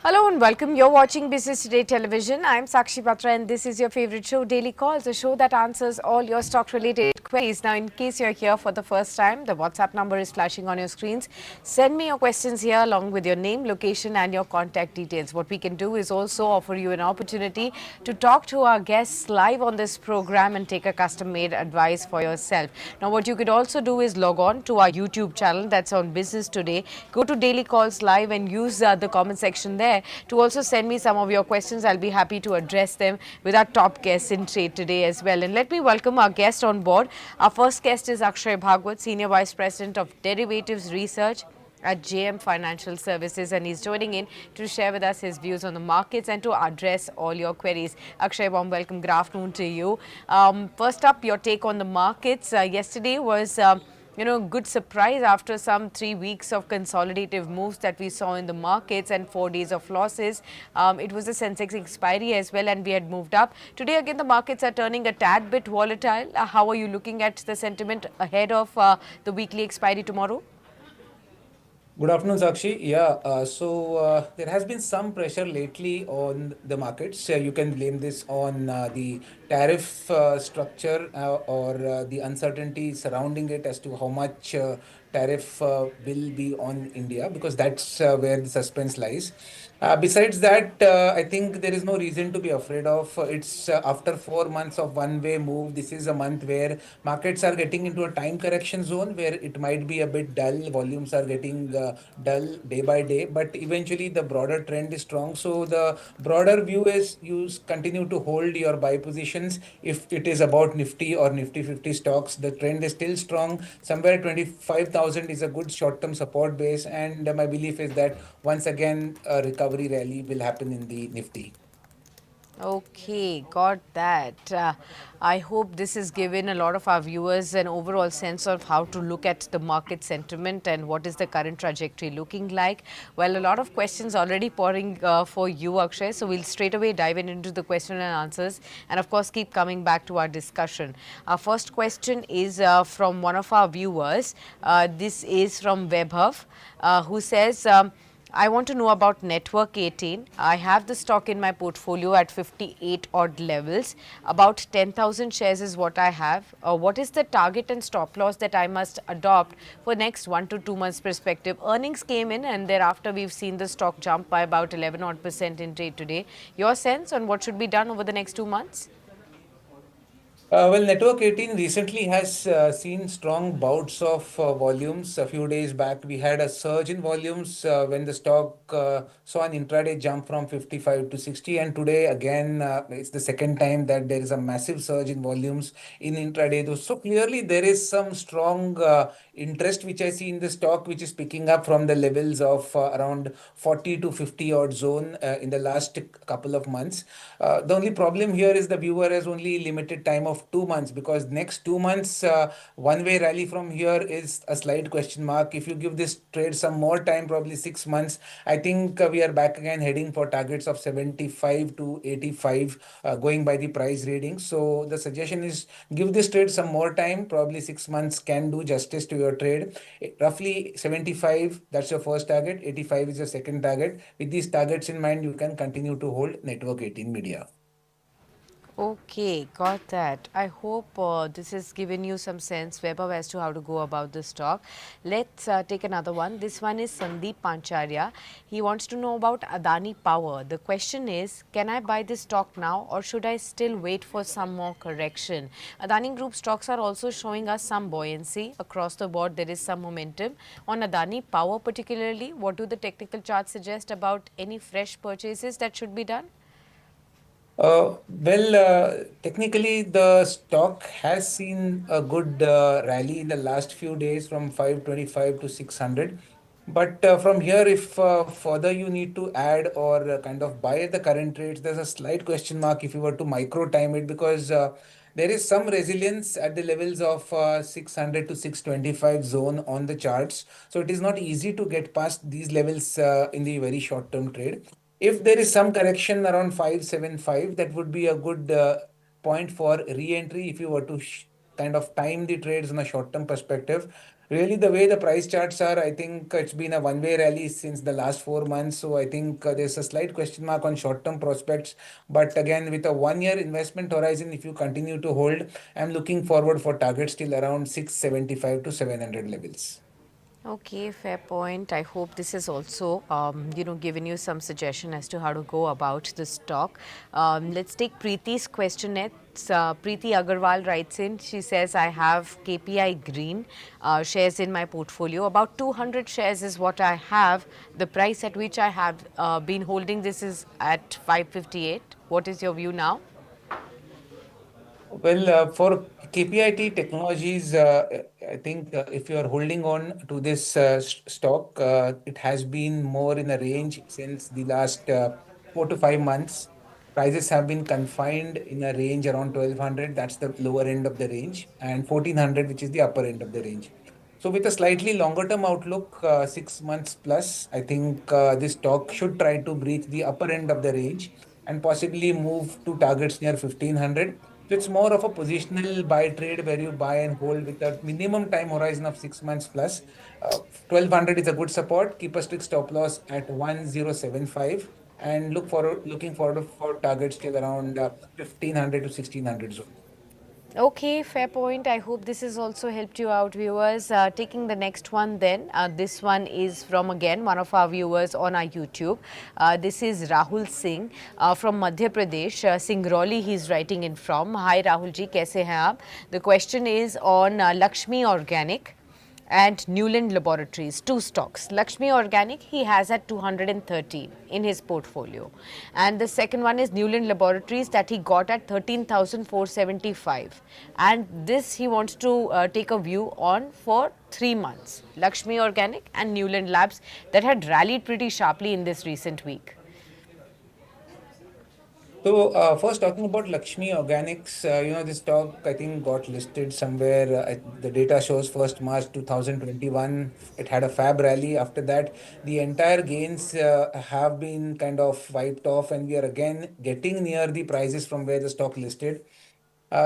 Hello and welcome. You're watching Business Today Television. I'm Sakshi Batra and this is your favorite show, Daily Calls, a show that answers all your stock-related queries. Now, in case you're here for the first time, the WhatsApp number is flashing on your screens. Send me your questions here along with your name, location and your contact details. What we can do is also offer you an opportunity to talk to our guests live on this program and take a custom-made advice for yourself. Now, what you could also do is log on to our YouTube channel that's on Business Today. Go to Daily Calls Live and use the comment section there to also send me some of your questions. I'll be happy to address them with our top guests in trade today as well. And let me welcome our guest on board. Our first guest is Akshay Bhagwat, Senior Vice President of Derivatives Research at JM Financial Services, and he's joining in to share with us his views on the markets and to address all your queries. Akshay, warm welcome. Good afternoon to you. First up, your take on the markets. Yesterday was good surprise after some 3 weeks of consolidative moves that we saw in the markets and 4 days of losses. It was a Sensex expiry as well, and we had moved up. Today, again, the markets are turning a tad bit volatile. How are you looking at the sentiment ahead of the weekly expiry tomorrow? Good afternoon, Sakshi. There has been some pressure lately on the markets. You can blame this on the tariff structure or the uncertainty surrounding it as to how much tariff will be on India, because that's where the suspense lies. Besides that, I think there is no reason to be afraid of. It's after 4 months of one-way move. This is a month where markets are getting into a time correction zone where it might be a bit dull. Volumes are getting dull day by day, but eventually the broader trend is strong. So the broader view is continue to hold your buy positions. If it is about Nifty or Nifty 50 stocks, the trend is still strong. Somewhere 25,000 is a good short-term support base, and my belief is that once again a recovery rally will happen in the Nifty. Okay, got that. I hope this has given a lot of our viewers an overall sense of how to look at the market sentiment and what is the current trajectory looking like. Well, a lot of questions already pouring for you, Akshay. So we'll straight away dive into the question and answers, and of course keep coming back to our discussion. Our first question is from one of our viewers. This is from Webhuff, who says, I want to know about Network 18. I have the stock in my portfolio at 58 odd levels. About 10,000 shares is what I have. What is the target and stop loss that I must adopt for next 1 to 2 months perspective? Earnings came in and thereafter we've seen the stock jump by about 11 odd percent in trade today. Your sense on what should be done over the next 2 months? Network 18 recently has seen strong bouts of volumes. A few days back, we had a surge in volumes when the stock saw an intraday jump from 55 to 60. And today, again, it's the second time that there is a massive surge in volumes in intraday. So clearly, there is some strong interest which I see in the stock, which is picking up from the levels of around 40 to 50 odd zone in the last couple of months. The only problem here is the viewer has only limited time of 2 months, because next 2 months one-way rally from here is a slight question mark. If you give this trade some more time, probably 6 months, I think we are back again heading for targets of 75 to 85 going by the price reading. So the suggestion is give this trade some more time. Probably 6 months can do justice to your trade. Roughly 75, that's your first target. 85 is your second target. With these targets in mind, you can continue to hold Network 18 Media. Okay, got that. I hope this has given you some sense, Vaibhav, as to how to go about this stock. Let's take another one. This one is Sandeep Pancharya. He wants to know about Adani Power. The question is, can I buy this stock now or should I still wait for some more correction? Adani Group stocks are also showing us some buoyancy. Across the board, there is some momentum. On Adani Power particularly, what do the technical charts suggest about any fresh purchases that should be done? Technically, the stock has seen a good rally in the last few days from 525 to 600. But from here, if further you need to add or kind of buy at the current rates, there's a slight question mark if you were to micro time it, because there is some resilience at the levels of 600 to 625 zone on the charts. So it is not easy to get past these levels in the very short term trade. If there is some correction around 575, that would be a good point for re-entry if you were to kind of time the trades on a short-term perspective. Really, the way the price charts are, I think it's been a one-way rally since the last 4 months. So I think there's a slight question mark on short-term prospects. But again, with a one-year investment horizon, if you continue to hold, I'm looking forward for targets till around 675 to 700 levels. Okay, fair point. I hope this has also, given you some suggestion as to how to go about the stock. Let's take Preeti's question next. Preeti Agarwal writes in. She says, I have KPI Green shares in my portfolio. About 200 shares is what I have. The price at which I have been holding this is at 558. What is your view now? Well, for KPIT Technologies, I think if you are holding on to this stock, it has been more in a range since the last 4 to 5 months. Prices have been confined in a range around 1200, that's the lower end of the range, and 1400, which is the upper end of the range. So, with a slightly longer term outlook, 6 months plus, I think this stock should try to breach the upper end of the range and possibly move to targets near 1500. So it's more of a positional buy trade where you buy and hold with a minimum time horizon of 6 months plus. 1200 is a good support. Keep a strict stop loss at 1075 and looking forward for targets till around 1500 to 1600 zone. Okay, fair point. I hope this has also helped you out, viewers. Taking the next one then. This one is from again one of our viewers on our YouTube. This is Rahul Singh from Madhya Pradesh. Singrauli he's writing in from. Hi Rahul ji, kaise hain aap? The question is on Lakshmi Organic and Newland Laboratories, two stocks. Lakshmi Organic, he has at 213 in his portfolio. And the second one is Newland Laboratories that he got at 13,475. And this he wants to take a view on for 3 months. Lakshmi Organic and Newland Labs that had rallied pretty sharply in this recent week. So, first talking about Lakshmi Organics, this stock I think got listed somewhere. The data shows 1st March 2021. It had a fab rally. After that, the entire gains have been kind of wiped off, and we are again getting near the prices from where the stock listed.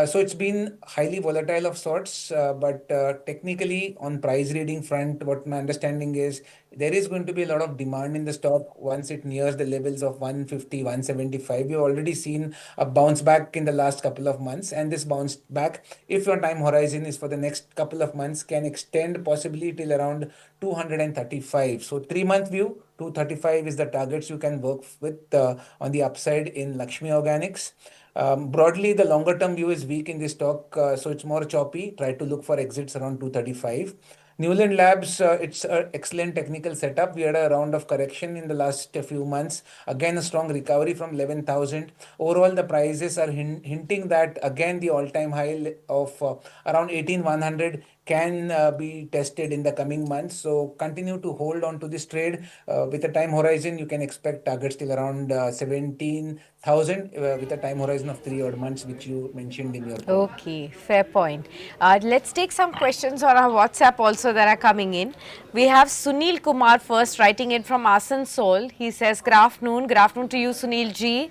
So it's been highly volatile of sorts, but technically on price reading front, what my understanding is there is going to be a lot of demand in the stock once it nears the levels of 150, 175. We've already seen a bounce back in the last couple of months, and this bounce back, if your time horizon is for the next couple of months, can extend possibly till around 235. So 3 month view, 235 is the targets you can work with on the upside in Lakshmi Organics. Broadly, the longer term view is weak in this stock, so it's more choppy. Try to look for exits around 235. Newland Labs, it's an excellent technical setup. We had a round of correction in the last few months. Again, a strong recovery from 11,000. Overall, the prices are hinting that again the all-time high of around 18,100 can be tested in the coming months. So continue to hold on to this trade. With a time horizon, you can expect targets till around 17,000 with a time horizon of 3 odd months, which you mentioned in your call. Okay, fair point. Let's take some questions on our WhatsApp also that are coming in. We have Sunil Kumar first writing in from Asansol. He says, Good afternoon. Good afternoon to you, Sunil ji.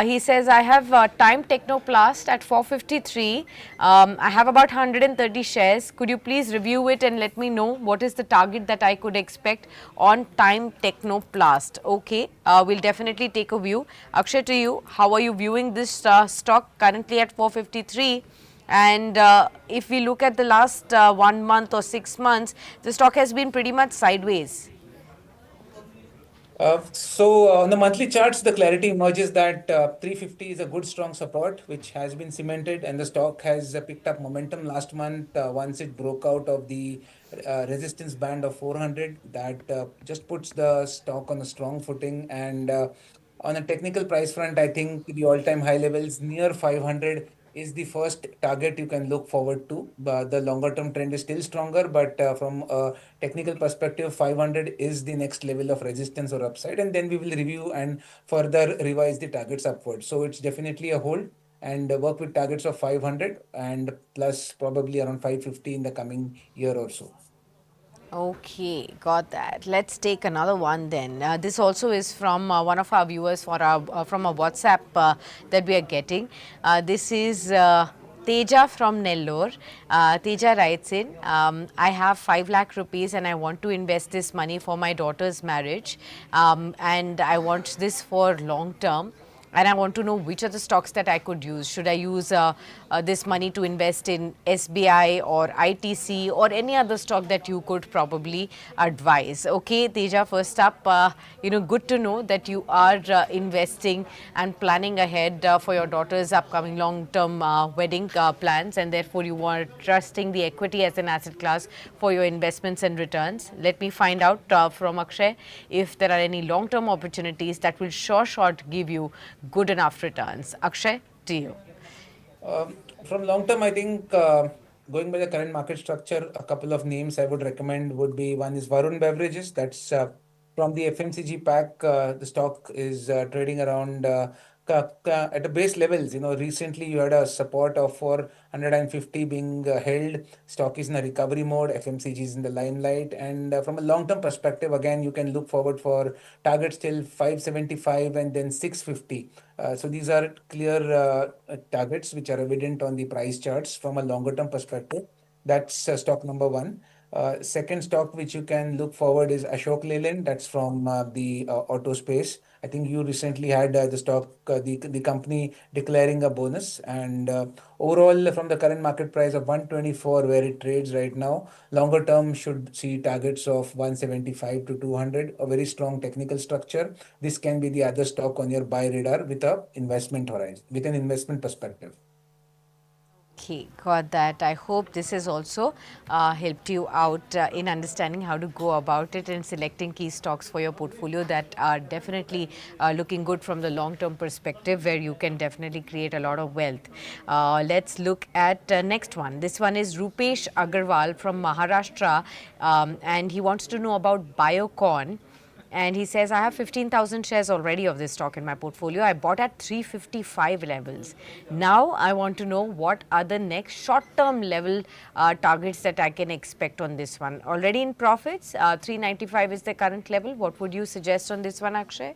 He says, I have Time Technoplast at 453. I have about 130 shares. Could you please review it and let me know what is the target that I could expect on Time Technoplast? Okay, we'll definitely take a view. Akshay, to you, how are you viewing this stock currently at 453? And if we look at the last 1 month or 6 months, the stock has been pretty much sideways. So on the monthly charts, the clarity emerges that 350 is a good strong support, which has been cemented, and the stock has picked up momentum last month once it broke out of the resistance band of 400. That just puts the stock on a strong footing. And on a technical price front, I think the all-time high levels near 500 is the first target you can look forward to. But the longer term trend is still stronger, but from a technical perspective, 500 is the next level of resistance or upside, and then we will review and further revise the targets upward. So it's definitely a hold and work with targets of 500 and plus probably around 550 in the coming year or so. Okay, got that. Let's take another one then. This also is from one of our viewers for our from a WhatsApp that we are getting. This is Teja from Nellore. Teja writes in, I have 5 lakh rupees and I want to invest this money for my daughter's marriage. And I want this for long term. And I want to know which are the stocks that I could use. Should I use this money to invest in SBI or ITC or any other stock that you could probably advise? Okay, Teja, first up, good to know that you are investing and planning ahead for your daughter's upcoming long-term wedding plans, and therefore you are trusting the equity as an asset class for your investments and returns. Let me find out from Akshay if there are any long-term opportunities that will short give you good enough returns. Akshay, to you. From long term, I think going by the current market structure, a couple of names I would recommend would be one is Varun Beverages. That's from the FMCG pack. The stock is trading around at the base levels. Recently you had a support of 450 being held. Stock is in a recovery mode. FMCG is in the limelight. And from a long term perspective, again, you can look forward for targets till 575 and then 650. So these are clear targets which are evident on the price charts from a longer term perspective. That's stock number one. Second stock which you can look forward is Ashok Leyland. That's from the auto space. I think you recently had the stock, the company declaring a bonus, and overall from the current market price of 124 where it trades right now, longer term should see targets of 175 to 200. A very strong technical structure. This can be the other stock on your buy radar with a investment horizon, with an investment perspective. Okay, got that. I hope this has also helped you out in understanding how to go about it and selecting key stocks for your portfolio that are definitely looking good from the long term perspective, where you can definitely create a lot of wealth. Let's look at next one. This one is Rupesh Agarwal from Maharashtra, and he wants to know about Biocon. And he says, I have 15,000 shares already of this stock in my portfolio. I bought at 355 levels. Now I want to know what are the next short term level targets that I can expect on this one. Already in profits, 395 is the current level. What would you suggest on this one, Akshay?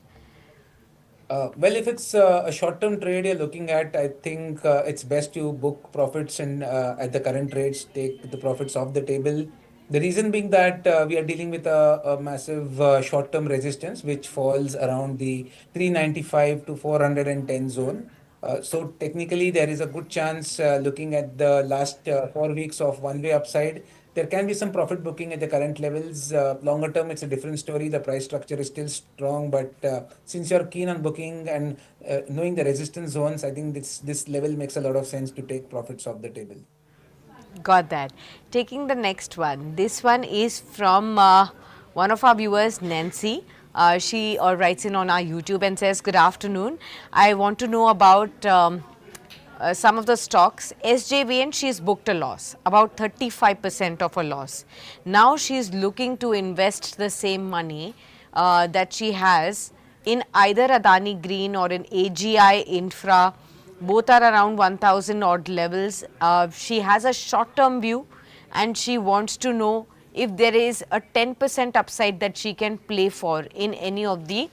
Well, if it's a short-term trade you're looking at, I think it's best you book profits and at the current rates, take the profits off the table. The reason being that we are dealing with a massive short-term resistance, which falls around the 395 to 410 zone. So technically, there is a good chance looking at the last 4 weeks of one-way upside. There can be some profit booking at the current levels. Longer term, it's a different story. The price structure is still strong, but since you're keen on booking and knowing the resistance zones, I think this level makes a lot of sense to take profits off the table. Got that. Taking the next one. This one is from one of our viewers, Nancy. She writes in on our YouTube and says, Good afternoon. I want to know about some of the stocks. SJV, and she's booked a loss, about 35% of a loss. Now she's looking to invest the same money that she has in either Adani Green or in AGI Infra. Both are around 1000 odd levels. She has a short term view and she wants to know if there is a 10% upside that she can play for in any of the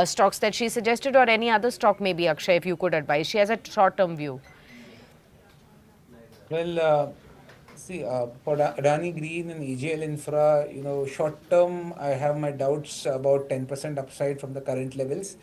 stocks that she suggested, or any other stock, maybe. Akshay, if you could advise. She has a short term view. Well, see, for Adani Green and EGL Infra, short term, I have my doubts about 10% upside from the current levels.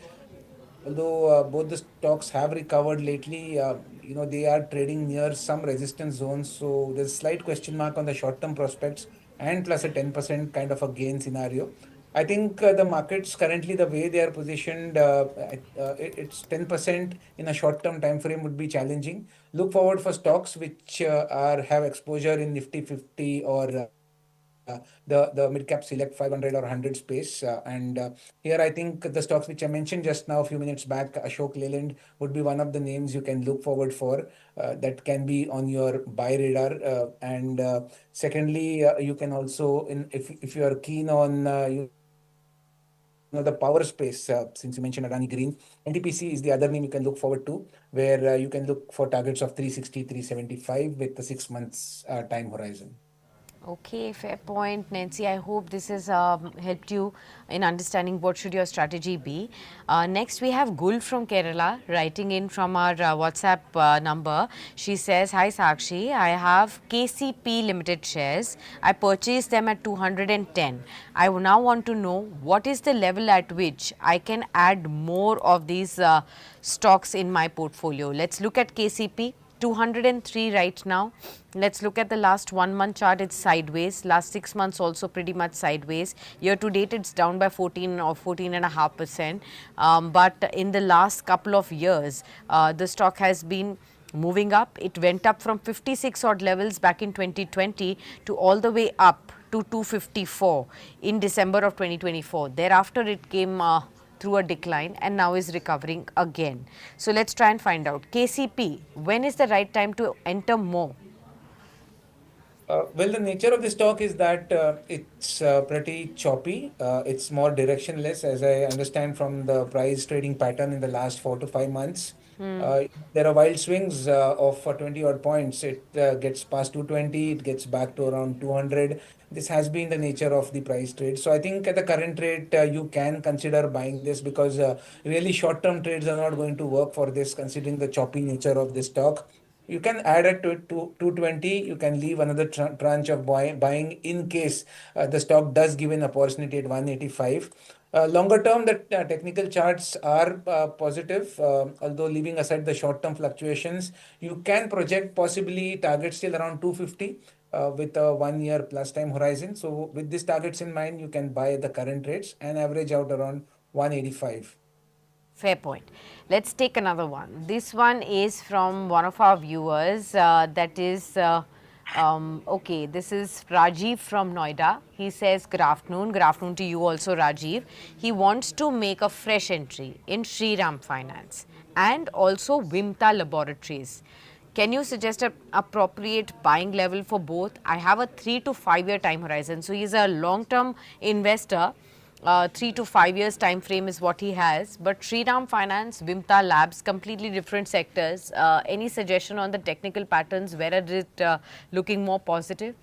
Although both the stocks have recovered lately, they are trading near some resistance zones. So there's a slight question mark on the short-term prospects and plus a 10% kind of a gain scenario. I think the markets currently, the way they are positioned, it's 10% in a short-term time frame would be challenging. Look forward for stocks which have exposure in Nifty 50 or the mid cap select 500 or 100 space. And here I think the stocks which I mentioned just now a few minutes back, Ashok Leyland would be one of the names you can look forward for, that can be on your buy radar. And secondly, you can also, if you are keen on the power space, since you mentioned Adani Green, NTPC is the other name you can look forward to, where you can look for targets of 360, 375 with the 6 months time horizon. Okay, fair point, Nancy. I hope this has helped you in understanding what should your strategy be. Next, we have Gul from Kerala writing in from our WhatsApp number. She says, "Hi Sakshi, I have KCP Limited shares. I purchased them at 210. I now want to know what is the level at which I can add more of these stocks in my portfolio." Let's look at KCP. 203 right now. Let's look at the last 1 month chart. It's sideways. Last 6 months also pretty much sideways. Year to date it's down by 14 or 14.5%. But in the last couple of years, the stock has been moving up. It went up from 56 odd levels back in 2020 to all the way up to 254 in December of 2024. Thereafter, it came through a decline and now is recovering again. So let's try and find out. KCP, when is the right time to enter more? Well, the nature of the stock is that it's pretty choppy. It's more directionless, as I understand from the price trading pattern in the last 4 to 5 months. Uh, there are wild swings of 20 odd points. It gets past 220, it gets back to around 200. This has been the nature of the price trade. So I think at the current rate, you can consider buying this because really short-term trades are not going to work for this, considering the choppy nature of the stock. You can add it to 220. You can leave another tranche of buying in case the stock does give an opportunity at 185. Longer term, the technical charts are positive, although leaving aside the short term fluctuations, you can project possibly targets still around 250 with a 1 year plus time horizon. So, with these targets in mind, you can buy at the current rates and average out around 185. Fair point. Let's take another one. This one is from one of our viewers. That is, okay, this is Rajiv from Noida. He says, "Good afternoon. Good afternoon to you also, Rajiv." He wants to make a fresh entry in Shriram Finance and also Vimta Laboratories. Can you suggest an appropriate buying level for both? I have a 3 to 5 year time horizon. So he's a long term investor. 3 to 5 years time frame is what he has. But Shriram Finance, Vimta Labs, completely different sectors. Any suggestion on the technical patterns? Where is it looking more positive?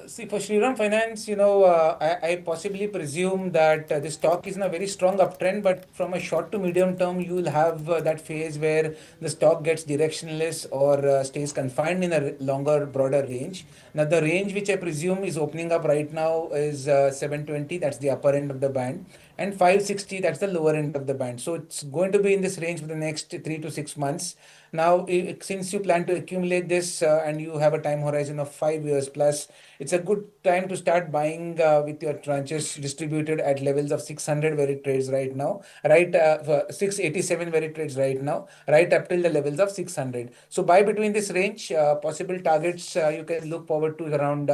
See, for Shriram Finance, I possibly presume that the stock is in a very strong uptrend, but from a short to medium term, you will have that phase where the stock gets directionless or stays confined in a longer, broader range. Now, the range which I presume is opening up right now is 720, that's the upper end of the band, and 560, that's the lower end of the band. So it's going to be in this range for the next 3 to 6 months. Now, since you plan to accumulate this and you have a time horizon of 5 years plus, it's a good time to start buying with your tranches distributed at levels of 600 where it trades right now, right? 687 where it trades right now, right up till the levels of 600. So buy between this range. Possible targets you can look forward to around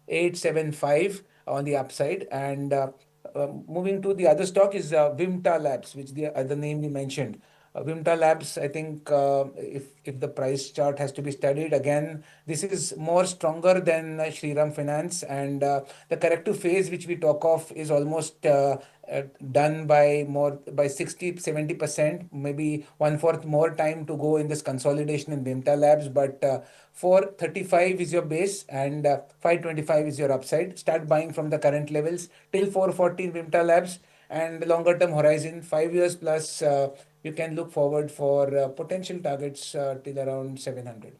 875 on the upside. And moving to the other stock is Vimta Labs, which the other name you mentioned. Vimta Labs, I think if the price chart has to be studied again, this is more stronger than Shriram Finance, and the corrective phase which we talk of is almost done by more by 60 to 70%, maybe one fourth more time to go in this consolidation in Vimta Labs. But 435 is your base and 525 is your upside. Start buying from the current levels till 440 in Vimta Labs, and longer term horizon 5 years plus. You can look forward for potential targets till around 700.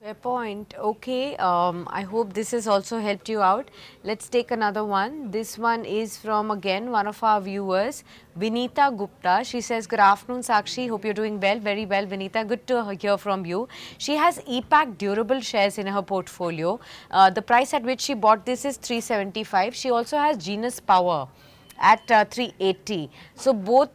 Fair point. Okay. I hope this has also helped you out. Let's take another one. This one is from again one of our viewers, Vinita Gupta. She says, "Good afternoon, Sakshi. Hope you're doing well. Very well, Vinita. Good to hear from you." She has EPAC durable shares in her portfolio. The price at which she bought this is 375. She also has Genus Power at 380. So both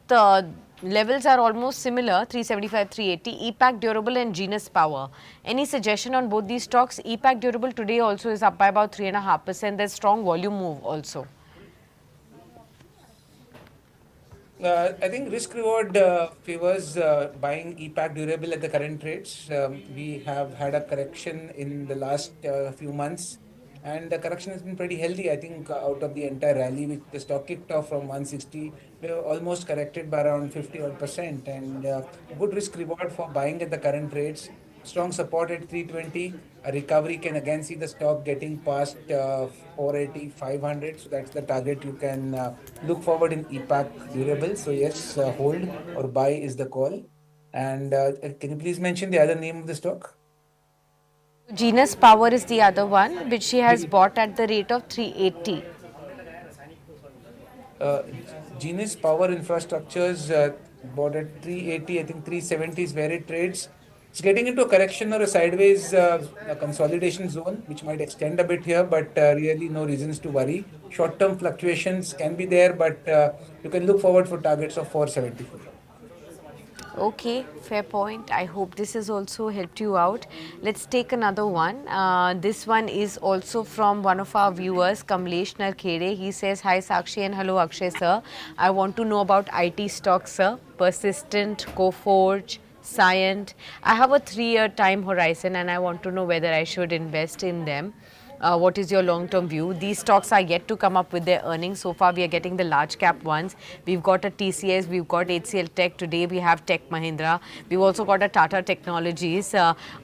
levels are almost similar, 375, 380. EPAC Durable and Genus Power. Any suggestion on both these stocks? EPAC Durable today also is up by about 3.5%. There's strong volume move also. I think risk reward favors buying EPAC durable at the current rates. We have had a correction in the last few months, and the correction has been pretty healthy. I think out of the entire rally, which the stock kicked off from 160, we are almost corrected by around 50 odd percent, and good risk reward for buying at the current rates. strong support at 320. A recovery can again see the stock getting past 480, 500. So that's the target you can look forward in EPAC durable. So yes, hold or buy is the call. And can you please mention the other name of the stock? Genus Power is the other one, which she has bought at the rate of 380. uh, Genius Power Infrastructures bought at 380, I think 370 is where it trades. It's getting into a correction or a sideways a consolidation zone, which might extend a bit here, but really no reasons to worry. Short-term fluctuations can be there, but you can look forward for targets of 475. Okay, fair point. I hope this has also helped you out. Let's take another one. This one is also from one of our viewers, Kamlesh Narkhede. He says, "Hi Sakshi and hello Akshay sir. I want to know about IT stocks, sir. Persistent, Coforge, Scient. I have a 3-year time horizon and I want to know whether I should invest in them. What is your long-term view? These stocks are yet to come up with their earnings. So far, we are getting the large cap ones. We've got a TCS, we've got HCL Tech. Today, we have Tech Mahindra. We've also got a Tata Technologies.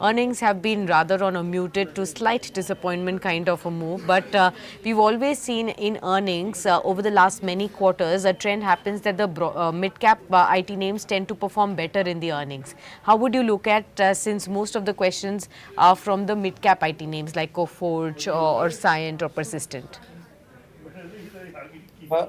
Earnings have been rather on a muted to slight disappointment kind of a move. But we've always seen in earnings over the last many quarters, a trend happens that the mid-cap IT names tend to perform better in the earnings. How would you look at, since most of the questions are from the mid-cap IT names like Coforge or Scient or Persistent? Uh,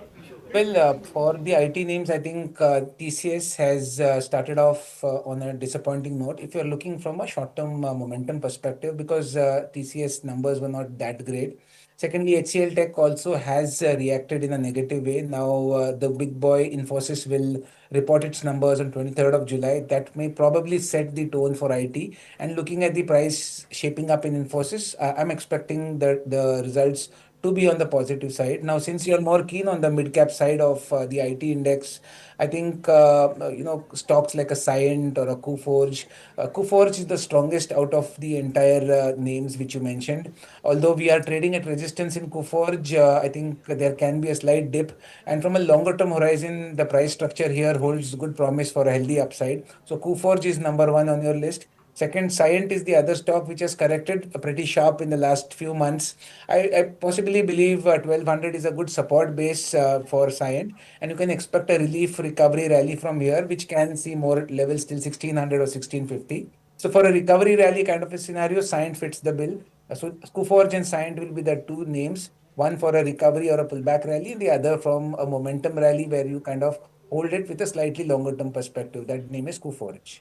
for the IT names, I think TCS has started off on a disappointing note. If you're looking from a short-term momentum perspective, because TCS numbers were not that great. Secondly, HCL Tech also has reacted in a negative way. Now, the big boy Infosys will report its numbers on 23rd of July. That may probably set the tone for IT. And looking at the price shaping up in Infosys, I'm expecting the results to be on the positive side. Now, since you're more keen on the mid cap side of the IT index, I think stocks like a Scient or a Coforge. Coforge is the strongest out of the entire names which you mentioned. Although we are trading at resistance in Coforge, I think there can be a slight dip. And from a longer term horizon, the price structure here holds good promise for a healthy upside. So Coforge is number one on your list. Second, Scient is the other stock which has corrected pretty sharp in the last few months. I possibly believe 1200 is a good support base for Scient, and you can expect a relief recovery rally from here, which can see more levels till 1600 or 1650. So for a recovery rally kind of a scenario, Scient fits the bill. So Coforge and Scient will be the two names, one for a recovery or a pullback rally, and the other from a momentum rally where you kind of hold it with a slightly longer term perspective. That name is Coforge.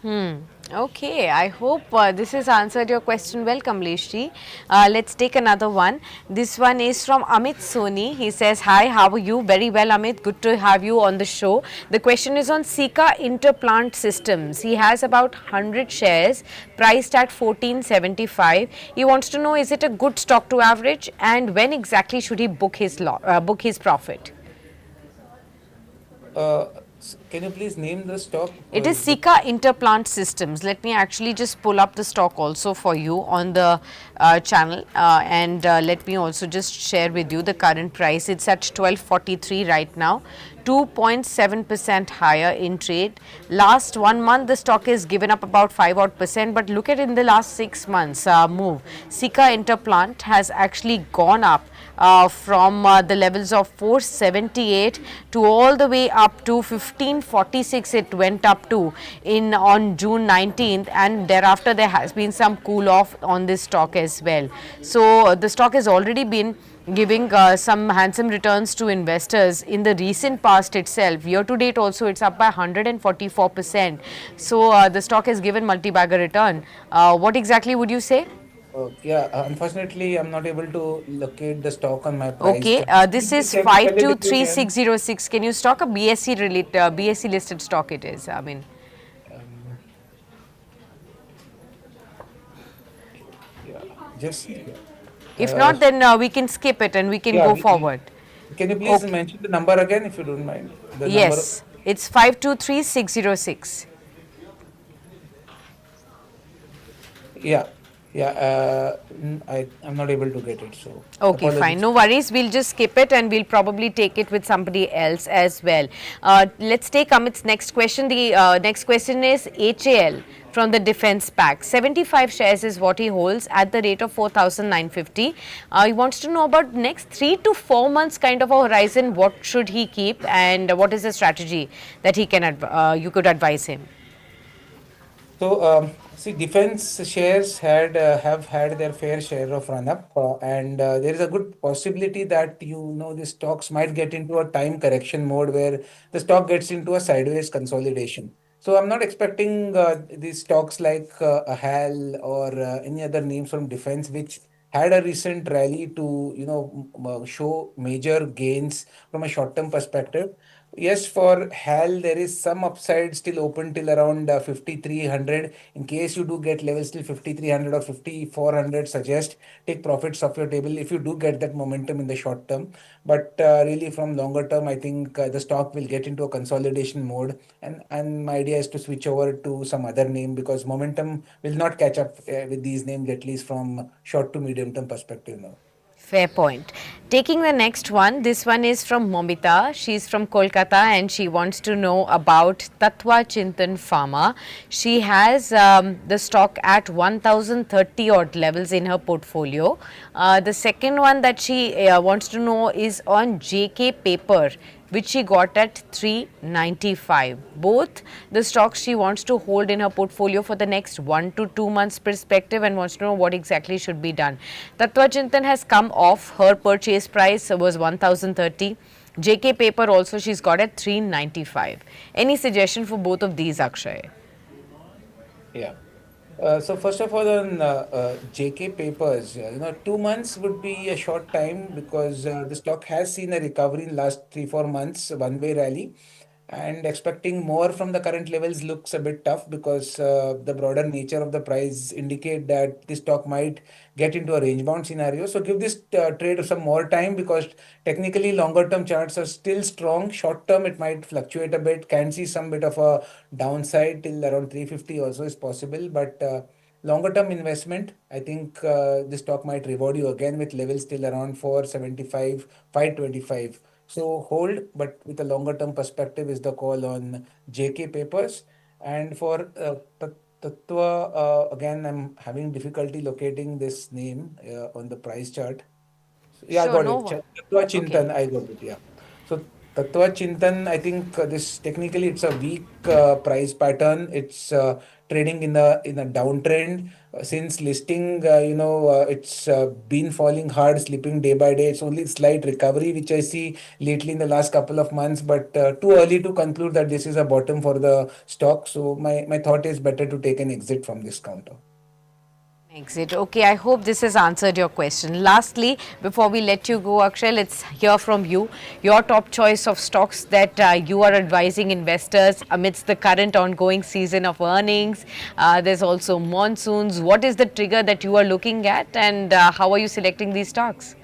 Okay, I hope this has answered your question well, Kamlesh. Let's take another one. This one is from Amit Soni. He says, "Hi, how are you?" Very well, Amit. Good to have you on the show. The question is on Sika Interplant Systems. He has about 100 shares priced at 1475. He wants to know, is it a good stock to average, and when exactly should he book his profit? Uh, can you please name the stock? It is Sika Interplant Systems. Let me actually just pull up the stock also for you on the channel, and let me also just share with you the current price. It's at 1243 right now, 2.7% higher in trade. Last 1 month the stock is given up about 5 odd percent, but look at in the last 6 months move. Sika Interplant has actually gone up from the levels of 478 to all the way up to 1546. It went up to in on June 19th, and thereafter there has been some cool off on this stock as well. So the stock has already been giving some handsome returns to investors in the recent past itself. Year to date also it's up by 144%. So the stock has given multi-bagger return. What exactly would you say? Yeah, unfortunately, I'm not able to locate the stock on my price Okay, chart. Can you this please is spell it if you can? 523606. Can you stock a BSC BSC listed stock? It is. I mean, Um, yeah, just if uh, not, then we can skip it and we can yeah. go forward. Can you please Okay. mention the number again if you don't mind? The number. Yes, it's 523606. Yeah. Yeah, I'm not able to get it, so Okay, fine. apologies. No worries. We'll just skip it and we'll probably take it with somebody else as well. Let's take Amit's next question. The next question is HAL from the defense pack. 75 shares is what he holds at the rate of 4,950. He wants to know about next 3 to 4 months kind of a horizon. What should he keep and what is the strategy that he can you could advise him? So, see, defense shares have had their fair share of run up, and there is a good possibility that the stocks might get into a time correction mode where the stock gets into a sideways consolidation. So, I'm not expecting these stocks like a HAL or any other names from defense which had a recent rally to show major gains from a short term perspective. Yes, for HAL, there is some upside still open till around 5,300. In case you do get levels till 5,300 or 5,400, suggest take profits off your table if you do get that momentum in the short term. But really, from longer term, I think the stock will get into a consolidation mode. And my idea is to switch over to some other name because momentum will not catch up with these names, at least from short to medium term perspective now. Fair point. Taking the next one, this one is from Momita. She's from Kolkata and she wants to know about Tatwa Chintan Pharma. She has the stock at 1030 odd levels in her portfolio. The second one that she wants to know is on JK Paper, which she got at 395. Both the stocks she wants to hold in her portfolio for the next 1 to 2 months perspective and wants to know what exactly should be done. Tatwa Chintan has come off. Her purchase price was 1030. JK Paper also she's got at 395. Any suggestion for both of these, Akshay? Yeah. So first of all, on JK papers, 2 months would be a short time because the stock has seen a recovery in last 3 4 months, one-way rally, and expecting more from the current levels looks a bit tough because the broader nature of the price indicate that the stock might get into a range bound scenario. So give this trade some more time because technically longer term charts are still strong. Short term it might fluctuate a bit. Can see some bit of a downside till around 350 also is possible, but longer term investment, I think the stock might reward you again with levels till around 475, 525. So hold, but with a longer term perspective is the call on JK papers. And for Tattva, again, I'm having difficulty locating this name on the price chart. Yeah, I Sure, got no it. one. Tattva Okay. Chintan, I got it. Yeah. So Tattva Chintan, I think this technically it's a weak price pattern. It's trading in a downtrend since listing. It's been falling hard, slipping day by day. It's only slight recovery which I see lately in the last couple of months, but too early to conclude that this is a bottom for the stock. So my thought is better to take an exit from this counter. Exit. Okay, I hope this has answered your question. Lastly, before we let you go, Akshay, let's hear from you. Your top choice of stocks that you are advising investors amidst the current ongoing season of earnings. There's also monsoons. What is the trigger that you are looking at, and how are you selecting these stocks?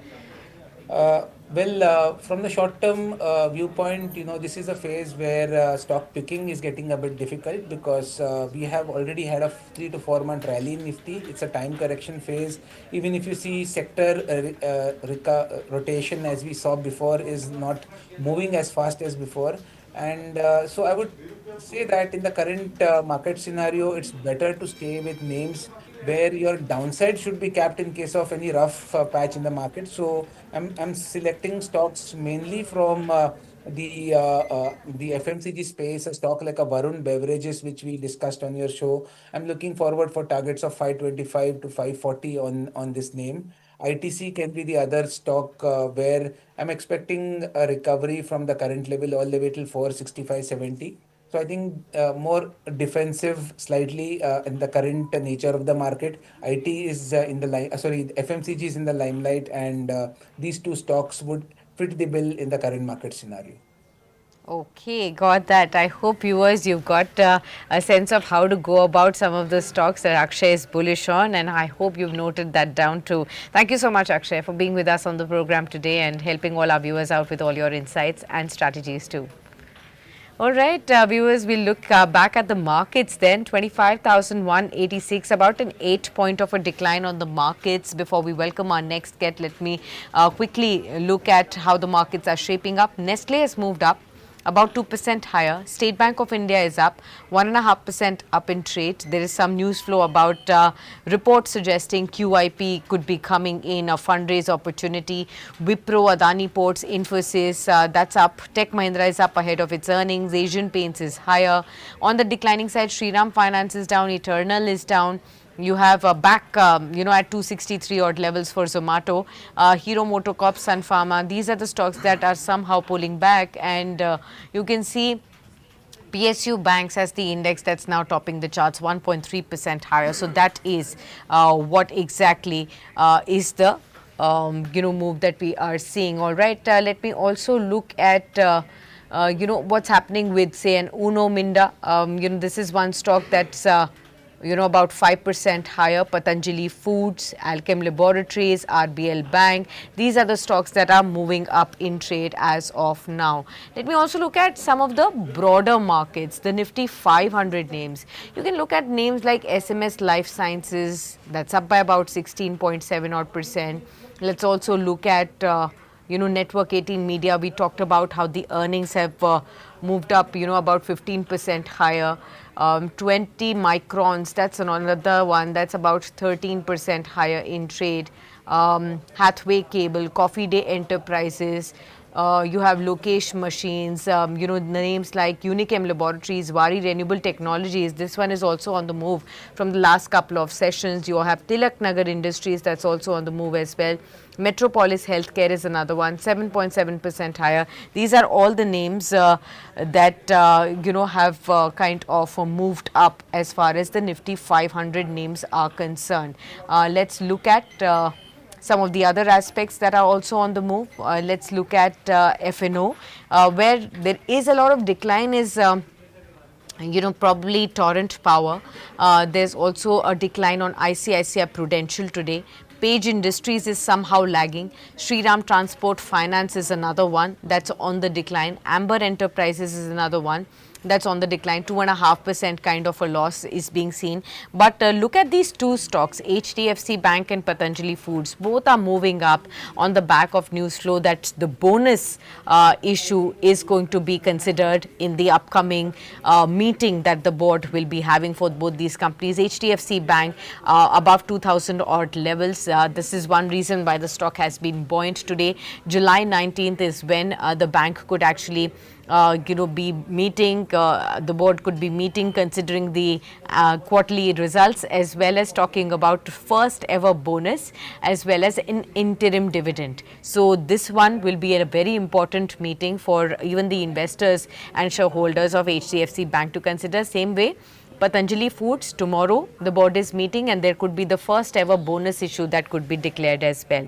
From the short-term viewpoint, this is a phase where stock picking is getting a bit difficult because we have already had a 3 to 4 month rally in Nifty. It's a time correction phase. Even if you see sector rotation, as we saw before, is not moving as fast as before. And so I would say that in the current market scenario, it's better to stay with names where your downside should be capped in case of any rough patch in the market. So I'm selecting stocks mainly from the FMCG space, a stock like a Varun Beverages, which we discussed on your show. I'm looking forward for targets of 525 to 540 on this name. ITC can be the other stock where I'm expecting a recovery from the current level all the way till 465.70. So I think more defensive slightly in the current nature of the market. IT is in the line, sorry, FMCG is in the limelight, and these two stocks would fit the bill in the current market scenario. Okay, got that. I hope viewers you've got a sense of how to go about some of the stocks that Akshay is bullish on, and I hope you've noted that down too. Thank you so much, Akshay, for being with us on the program today and helping all our viewers out with all your insights and strategies too. All right, viewers, we'll look back at the markets then. 25,186, about an 8 point of a decline on the markets. Before we welcome our next guest, let me quickly look at how the markets are shaping up. Nestle has moved up about 2% higher. State Bank of India is up 1.5% up in trade. There is some news flow about reports suggesting QIP could be coming in, a fundraise opportunity. Wipro, Adani Ports, Infosys, that's up. Tech Mahindra is up ahead of its earnings. Asian Paints is higher. On the declining side, Shriram Finance is down. Eternal is down. You have back, at 263 odd levels for Zomato, Hero Motocorp, Sun Pharma. These are the stocks that are somehow pulling back, and you can see PSU Banks as the index that's now topping the charts 1.3% higher. So that is what exactly is the move that we are seeing. All right, let me also look at what's happening with, say, an Uno Minda. This is one stock that's about 5% higher. Patanjali Foods, Alchem Laboratories, RBL Bank. These are the stocks that are moving up in trade as of now. Let me also look at some of the broader markets, the Nifty 500 names. You can look at names like SMS Life Sciences, that's up by about 16.7 odd percent. Let's also look at Network 18 Media. We talked about how the earnings have moved up, about 15% higher. 20 microns, that's another one, that's about 13% higher in trade. Hathway Cable, Coffee Day Enterprises, you have Lokesh Machines, names like Unichem Laboratories, Wari Renewable Technologies. This one is also on the move from the last couple of sessions. You have Tilak Nagar Industries, that's also on the move as well. Metropolis Healthcare is another one, 7.7% higher. These are all the names that have kind of moved up as far as the Nifty 500 names are concerned. Let's look at some of the other aspects that are also on the move. Let's look at FNO, where there is a lot of decline is probably Torrent Power. There's also a decline on ICICI Prudential today. Page Industries is somehow lagging. Shriram Transport Finance is another one that's on the decline. Amber Enterprises is another one that's on the decline. 2.5% kind of a loss is being seen. But look at these two stocks, HDFC Bank and Patanjali Foods. Both are moving up on the back of news flow that the bonus issue is going to be considered in the upcoming meeting that the board will be having for both these companies. HDFC Bank above 2000 odd levels. This is one reason why the stock has been buoyant today. July 19th is when the bank could actually be meeting, the board could be meeting considering the quarterly results, as well as talking about first ever bonus as well as an interim dividend. So this one will be a very important meeting for even the investors and shareholders of HDFC Bank to consider. Same way, Patanjali Foods, tomorrow the board is meeting and there could be the first ever bonus issue that could be declared as well.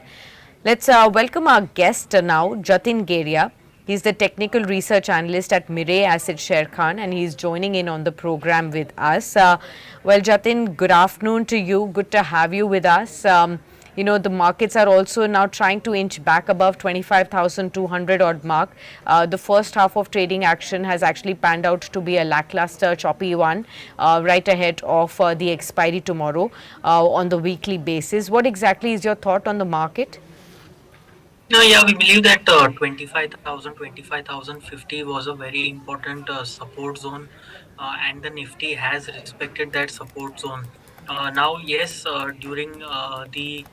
Let's welcome our guest now, Jatin Geria. He's the technical research analyst at Mirae Asset Share Khan, and he's joining in on the program with us. Well, Jatin, good afternoon to you. Good to have you with us. The markets are also now trying to inch back above 25,200 odd mark. The first half of trading action has actually panned out to be a lackluster, choppy one, right ahead of the expiry tomorrow on the weekly basis. What exactly is your thought on the market? No, yeah, we believe that 25,000, was a very important support zone, and the Nifty has respected that support zone. Now, yes, during the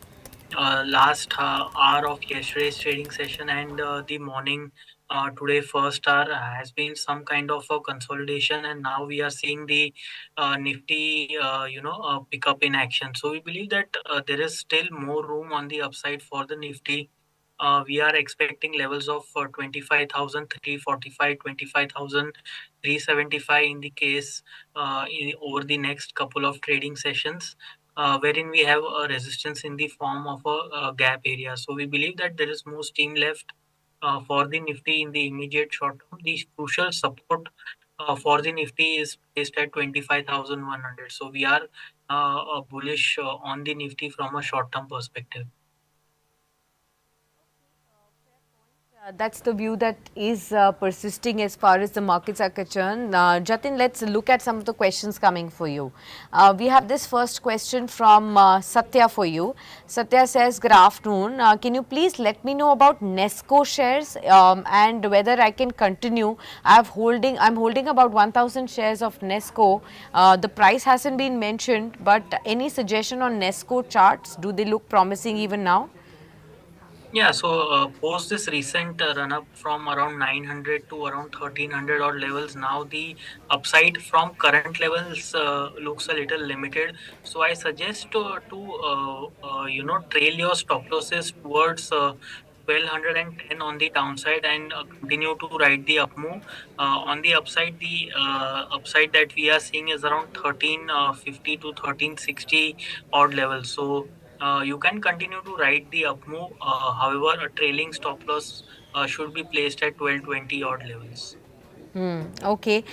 last hour of yesterday's trading session and the morning today first hour has been some kind of a consolidation, and now we are seeing the Nifty, pick up in action. So we believe that there is still more room on the upside for the Nifty. We are expecting levels of 25,345, 25,375 in the case over the next couple of trading sessions, wherein we have a resistance in the form of a gap area. So we believe that there is more steam left for the Nifty in the immediate short term. The crucial support for the Nifty is placed at 25,100. So we are bullish on the Nifty from a short term perspective. That's the view that is persisting as far as the markets are concerned. Jatin, let's look at some of the questions coming for you. We have this first question from Satya for you. Satya says, "Good afternoon. Can you please let me know about Nesco shares and whether I can continue? I'm holding about 1,000 shares of Nesco. The price hasn't been mentioned, but any suggestion on Nesco charts? Do they look promising even now?" Yeah, so post this recent run up from around 900 to around 1300 odd levels, now the upside from current levels looks a little limited. So I suggest trail your stop losses towards 1210 on the downside and continue to ride the up move. On the upside, the upside that we are seeing is around 1350 to 1360 odd levels. So you can continue to ride the up move. However, a trailing stop loss should be placed at 1220 odd levels. Okay,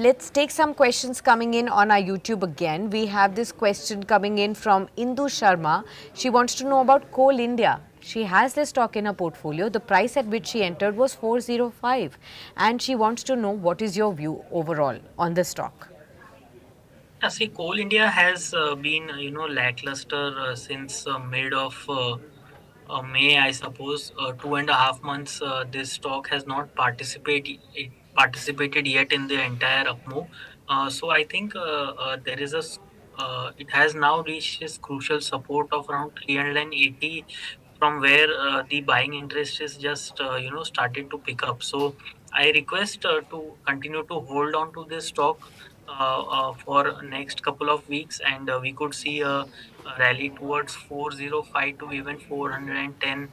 let's take some questions coming in on our YouTube again. We have this question coming in from Indu Sharma. She wants to know about Coal India. She has this stock in her portfolio. The price at which she entered was 405, and she wants to know what is your view overall on the stock. See, Coal India has been lackluster since mid of May, I suppose. 2.5 months. This stock has not participated yet in the entire up move. So I think there is it has now reached its crucial support of around 380, from where the buying interest is just started to pick up. So I request to continue to hold on to this stock for next couple of weeks, and we could see a rally towards 405 to even 410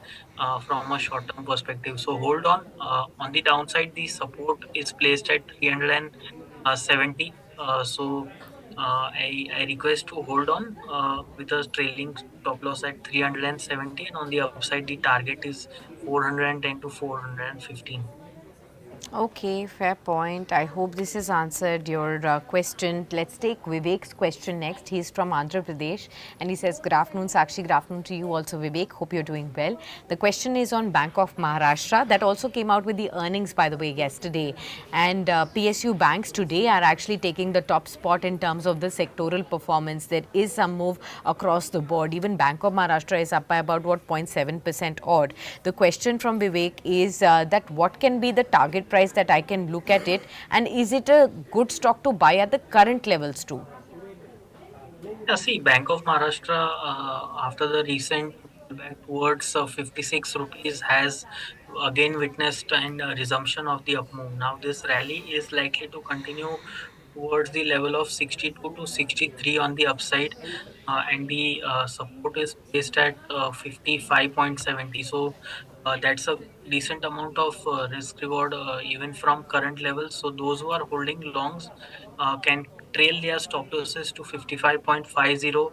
from a short term perspective. So hold on. On the downside, the support is placed at 370. I request to hold on with a trailing stop loss at 370, and on the upside, the target is 410 to 415. Okay, fair point. I hope this has answered your question. Let's take Vivek's question next. He's from Andhra Pradesh and he says, "Good afternoon, Sakshi. Good afternoon to you also, Vivek. Hope you're doing well." The question is on Bank of Maharashtra. That also came out with the earnings, by the way, yesterday. And PSU banks today are actually taking the top spot in terms of the sectoral performance. There is some move across the board. Even Bank of Maharashtra is up by about, what, 0.7% odd. The question from Vivek is that what can be the target price that I can look at it, and is it a good stock to buy at the current levels too? Yeah, see, Bank of Maharashtra, after the recent pullback towards 56 rupees, has again witnessed an resumption of the up move. Now, this rally is likely to continue towards the level of 62 to 63 on the upside, and the support is placed at 55.70. So, that's a decent amount of risk reward even from current levels. So, those who are holding longs can trail their stop losses to 55.50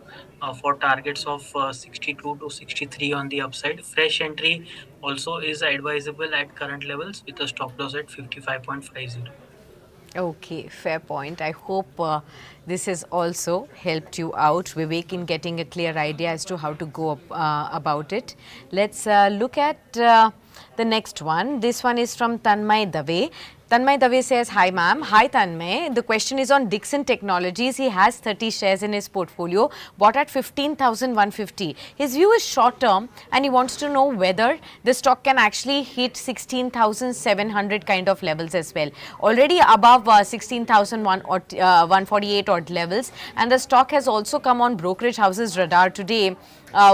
for targets of 62 to 63 on the upside. Fresh entry also is advisable at current levels with a stop loss at 55.50. Okay, fair point. I hope this has also helped you out, Vivek, in getting a clear idea as to how to go about it. Let's look at the next one. This one is from Tanmay Dave. Tanmay Dave says, "Hi ma'am." Hi Tanmay. The question is on Dixon Technologies. He has 30 shares in his portfolio, bought at 15,150. His view is short term and he wants to know whether the stock can actually hit 16,700 kind of levels as well. Already above 16,148 odd levels, and the stock has also come on brokerage houses radar today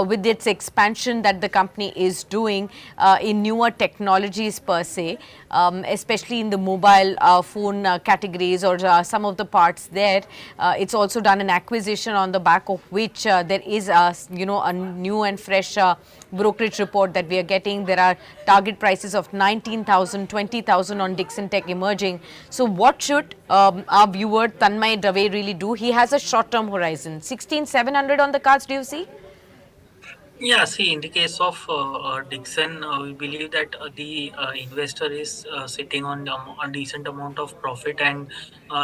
with its expansion that the company is doing in newer technologies per se, especially in the mobile phone categories or some of the parts there. It's also done an acquisition on the back of which there is a new and fresh brokerage report that we are getting. There are target prices of 19,000, 20,000 on Dixon Tech emerging. So what should our viewer Tanmay Dave really do? He has a short-term horizon. 16,700 on the cards, do you see? Yeah, see, in the case of Dixon, we believe that the investor is sitting on a decent amount of profit, and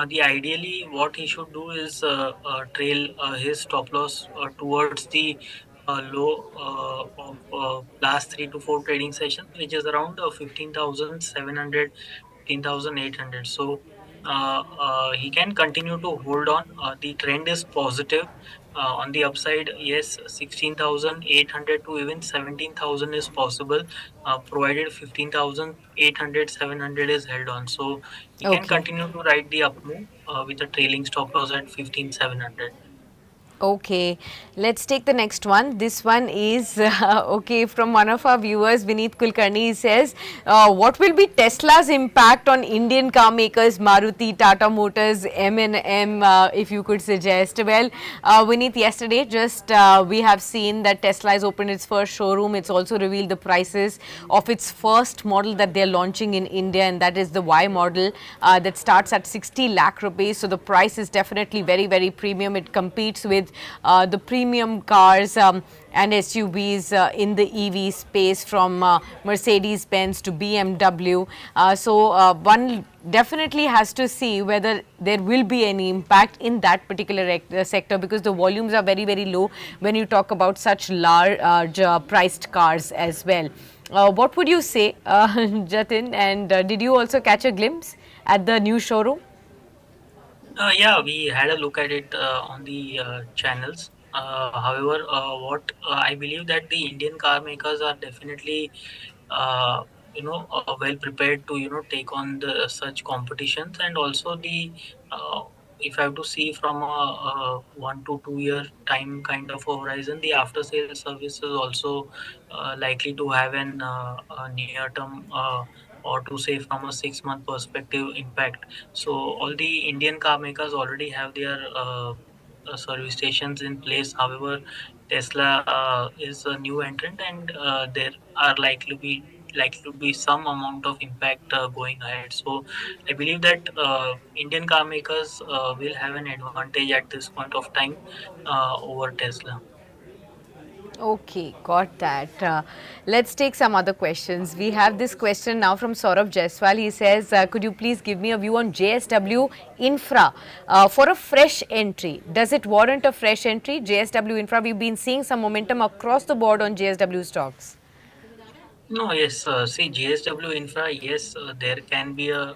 the ideally what he should do is trail his stop loss towards the low of last 3 to 4 trading sessions, which is around 15,700, 15,800. So he can continue to hold on. The trend is positive. On the upside, yes, 16,800 to even 17,000 is possible, provided 15,800, 700 is held on. So he can Okay. continue to ride the up move with a trailing stop loss at 15,700. Okay, let's take the next one. This one is okay from one of our viewers, Vineet Kulkarni. He says, "What will be Tesla's impact on Indian car makers, Maruti, Tata Motors, M&M? If you could suggest." Well, Vineet, yesterday just we have seen that Tesla has opened its first showroom. It's also revealed the prices of its first model that they're launching in India, and that is the Y model that starts at 60 lakh rupees. So the price is definitely very, very premium. It competes with the premium cars and SUVs in the EV space, from Mercedes Benz to BMW. So one definitely has to see whether there will be any impact in that particular sector, because the volumes are very, very low when you talk about such large priced cars as well. What would you say, Jatin? And did you also catch a glimpse at the new showroom? Yeah, we had a look at it on the channels. However, what I believe that the Indian car makers are definitely, uh, well prepared to take on the such competitions, and also the uh, if I have to see from a 1 to 2 year time kind of a horizon, the after sales service is also likely to have a near term. Or to say from a 6 month perspective impact. So all the Indian car makers already have their service stations in place. However, Tesla is a new entrant, and there are likely to be some amount of impact going ahead. So I believe that Indian car makers will have an advantage at this point of time over Tesla. Okay, got that. Let's take some other questions. We have this question now from Saurabh Jaiswal. He says, could you please give me a view on JSW Infra for a fresh entry? Does it warrant a fresh entry? JSW Infra, we've been seeing some momentum across the board on JSW stocks. No, yes. See, GSW Infra, yes, there can be a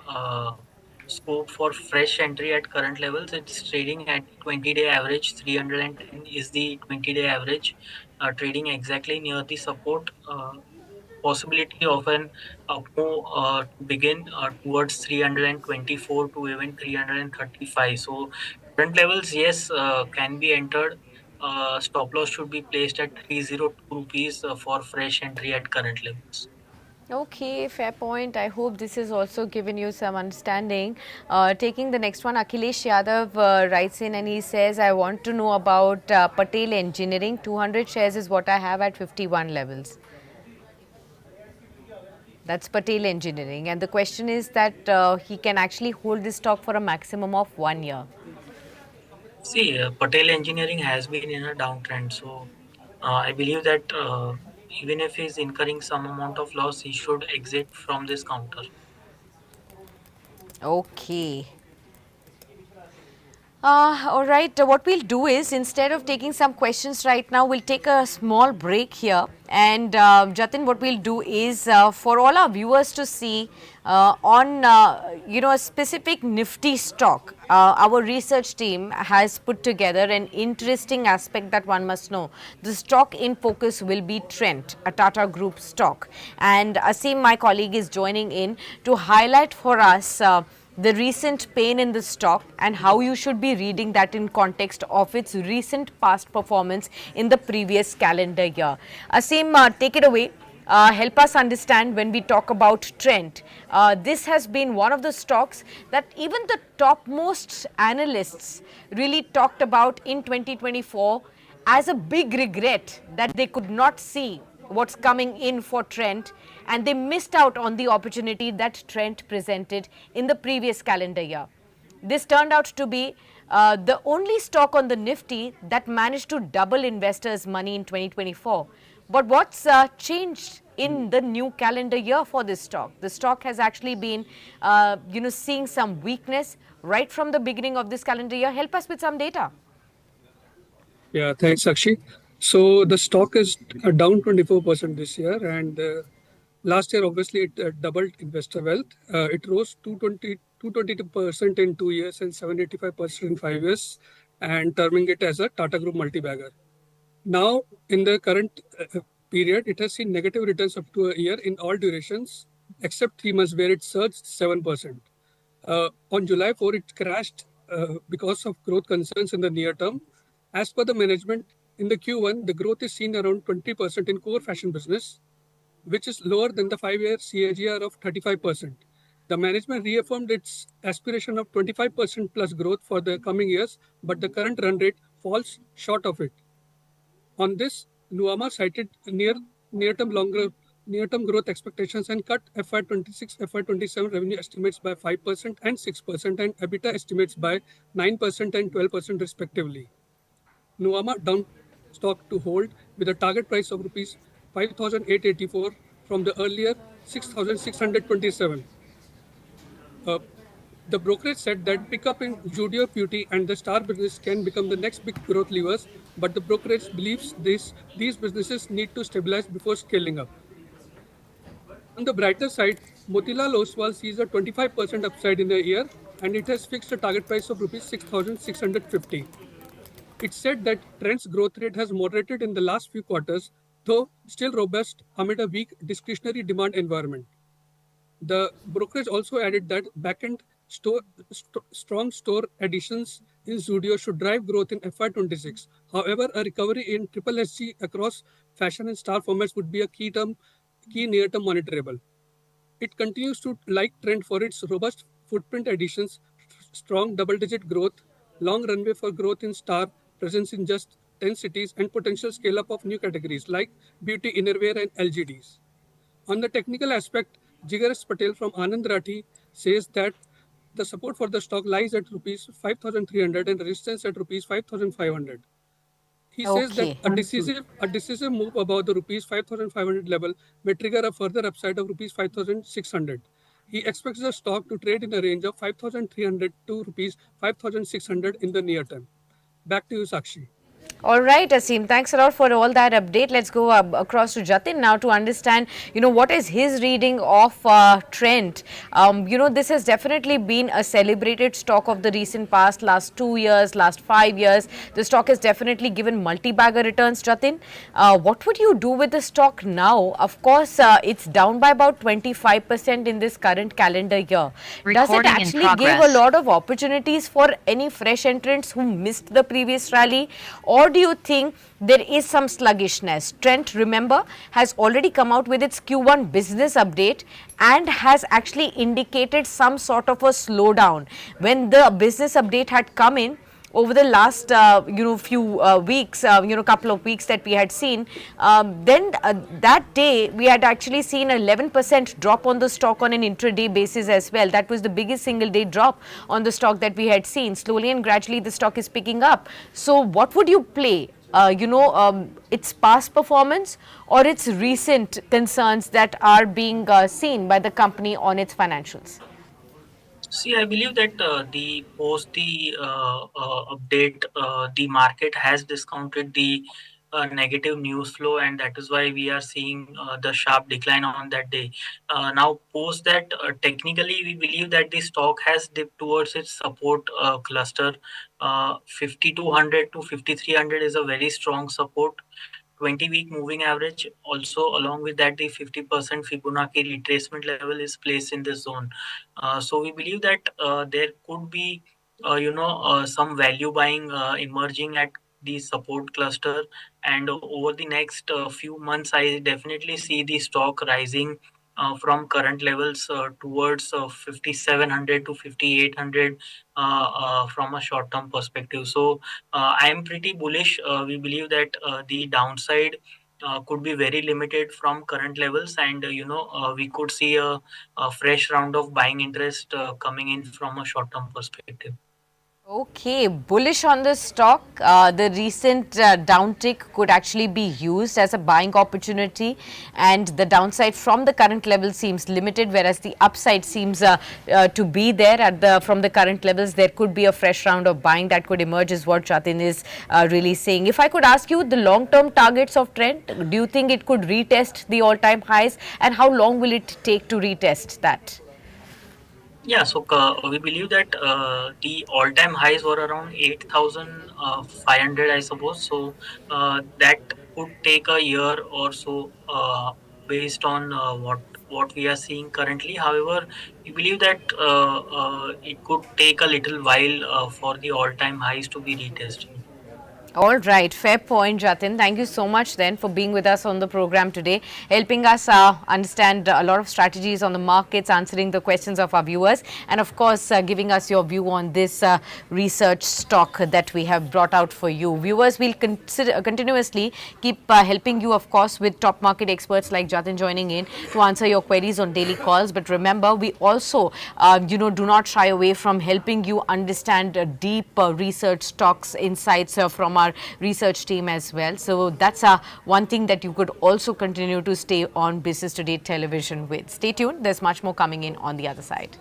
scope for fresh entry at current levels. It's trading at 20-day average. 310 is the 20-day average, trading exactly near the support. Possibility of an move to begin towards 324 to even 335. So current levels, yes, can be entered. Stop loss should be placed at 302 rupees for fresh entry at current levels. Okay, fair point. I hope this has also given you some understanding. Taking the next one, Akhilesh Yadav writes in and he says, I want to know about Patel Engineering. 200 shares is what I have at 51 levels. That's Patel Engineering. And the question is that he can actually hold this stock for a maximum of 1 year. See, Patel Engineering has been in a downtrend, so I believe that even if he's incurring some amount of loss, he should exit from this counter. Okay. All right, what we'll do is, instead of taking some questions right now, we'll take a small break here. And Jatin, what we'll do is for all our viewers to see on a specific Nifty stock, our research team has put together an interesting aspect that one must know. The stock in focus will be Trent, a Tata Group stock. And Asim, my colleague, is joining in to highlight for us the recent pain in the stock and how you should be reading that in context of its recent past performance in the previous calendar year. Asim, take it away. Help us understand when we talk about Trent. This has been one of the stocks that even the topmost analysts really talked about in 2024 as a big regret that they could not see what's coming in for Trent, and they missed out on the opportunity that Trent presented in the previous calendar year. This turned out to be the only stock on the Nifty that managed to double investors' money in 2024. But what's changed in the new calendar year for this stock? The stock has actually been, seeing some weakness right from the beginning of this calendar year. Help us with some data. Yeah, thanks, Sakshi. So the stock is down 24% this year, and last year obviously it doubled investor wealth. It rose 222% in 2 years and 785% in 5 years, and terming it as a Tata Group multi-bagger. Now, in the current period, it has seen negative returns up to a year in all durations, except 3 months where it surged 7%. On July 4, it crashed because of growth concerns in the near term. As per the management, in the Q1, the growth is seen around 20% in core fashion business, which is lower than the 5 year CAGR of 35%. The management reaffirmed its aspiration of 25% plus growth for the coming years, but the current run rate falls short of it. On this, Nuama cited near-term growth expectations and cut FY26, FY27 revenue estimates by 5% and 6% and EBITDA estimates by 9% and 12% respectively. Nuama down stock to hold with a target price of rupees 5,884 from the earlier 6,627. Uh, the brokerage said that pickup in Judio Beauty and the Star business can become the next big growth levers, but the brokerage believes these businesses need to stabilize before scaling up. On the brighter side, Motilal Oswal sees a 25% upside in a year, and it has fixed a target price of rupees 6,650. It said that Trend's growth rate has moderated in the last few quarters, though still robust amid a weak discretionary demand environment. The brokerage also added that backend strong store additions in Zudio should drive growth in FY26. However, a recovery in triple SG across fashion and star formats would be a key near-term monitorable. It continues to like trend for its robust footprint additions, strong double-digit growth, long runway for growth in star, presence in just 10 cities, and potential scale-up of new categories like beauty, innerwear, and LGDs. On the technical aspect, Jigaras Patel from Anand Rathi says that the support for the stock lies at rupees 5,300 and resistance at rupees 5,500. He says that Okay. a decisive move above the rupees 5,500 level may trigger a further upside of rupees 5,600. He expects the stock to trade in a range of 5,300 to rupees 5,600 in the near term. Back to you, Sakshi. All right, Asim, thanks a lot for all that update. Let's go across to Jatin now to understand, what is his reading of Trent. This has definitely been a celebrated stock of the recent past, last 2 years, last 5 years. The stock has definitely given multi-bagger returns, Jatin. What would you do with the stock now? Of course, it's down by about 25% in this current calendar year. Does it Recording in actually give a progress. lot of opportunities for any fresh entrants who missed the previous rally? Or do you think there is some sluggishness? Trent, remember, has already come out with its Q1 business update and has actually indicated some sort of a slowdown. When the business update had come in, over the last few weeks, couple of weeks that we had seen, then that day we had actually seen a 11% drop on the stock on an intraday basis as well. That was the biggest single day drop on the stock that we had seen. Slowly and gradually the stock is picking up. So what would you play? Its past performance or its recent concerns that are being seen by the company on its financials? See, I believe that the post the update, the market has discounted the negative news flow, and that is why we are seeing the sharp decline on that day. Now, post that, technically, we believe that the stock has dipped towards its support cluster. 5,200 to 5,300 is a very strong support. 20-week moving average. Also, along with that, the 50% Fibonacci retracement level is placed in this zone. So we believe that there could be, some value buying emerging at the support cluster, and over the next few months, I definitely see the stock rising. From current levels towards 5,700 to 5,800 from a short term perspective. So, I am pretty bullish. We believe that the downside could be very limited from current levels, and we could see a fresh round of buying interest coming in from a short term perspective. Okay, bullish on the stock. The recent downtick could actually be used as a buying opportunity, and the downside from the current level seems limited, whereas the upside seems to be there at the from the current levels. There could be a fresh round of buying that could emerge, is what Jatin is really saying. If I could ask you the long-term targets of trend, do you think it could retest the all-time highs, and how long will it take to retest that? Yeah, so we believe that the all-time highs were around 8,500, I suppose. So that could take a year or so, based on what we are seeing currently. However, we believe that it could take a little while for the all-time highs to be retested. All right, fair point, Jatin. Thank you so much then for being with us on the program today, helping us understand a lot of strategies on the markets, answering the questions of our viewers, and of course, giving us your view on this research stock that we have brought out for you. Viewers, we'll continuously keep helping you, of course, with top market experts like Jatin joining in to answer your queries on daily calls. But remember, we also, do not shy away from helping you understand deep research stocks insights from our research team as well. So that's one thing that you could also continue to stay on Business Today television with. Stay tuned. There's much more coming in on the other side.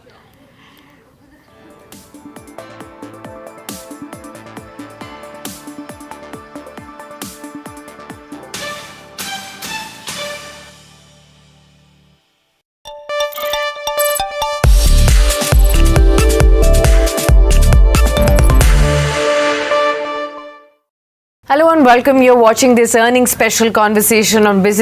Hello and welcome. You're watching this earnings special conversation on Business